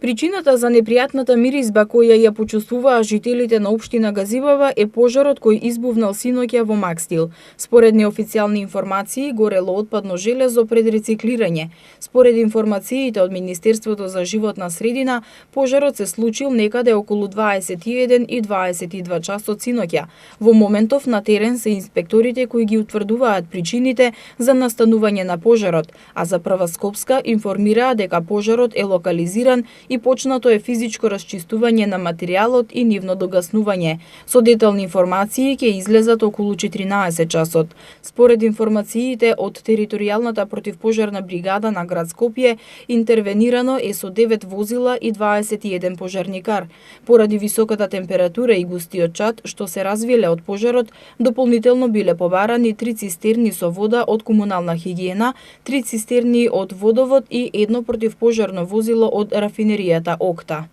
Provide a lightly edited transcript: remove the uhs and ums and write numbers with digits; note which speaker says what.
Speaker 1: Причината за непријатната миризба која ја почувствуваа жителите на општина Газибава е пожарот кој избувнал синоќа во Макстил. Според неофицијални информации, горело отпадно железо пред рециклирање. Според информациите од Министерството за животна средина, пожарот се случил некаде околу 21 и 22 часот синоќа. Во моментов на терен се инспекторите кои ги утврдуваат причините за настанување на пожарот, а за Прва Скопска информираа дека пожарот е локализиран и почнато е физичко расчистување на материјалот и нивно догаснување. Со детални информации ќе излезат околу 14 часот. Според информациите од територијалната противпожарна бригада на град Скопје, интервенирано е со 9 возила и 21 пожарникар. Поради високата температура и густиот чад што се развиле од пожарот, дополнително биле побарани 3 цистерни со вода од комунална хигиена, 3 цистерни од водовод и едно противпожарно возило од рафинеријата Окта.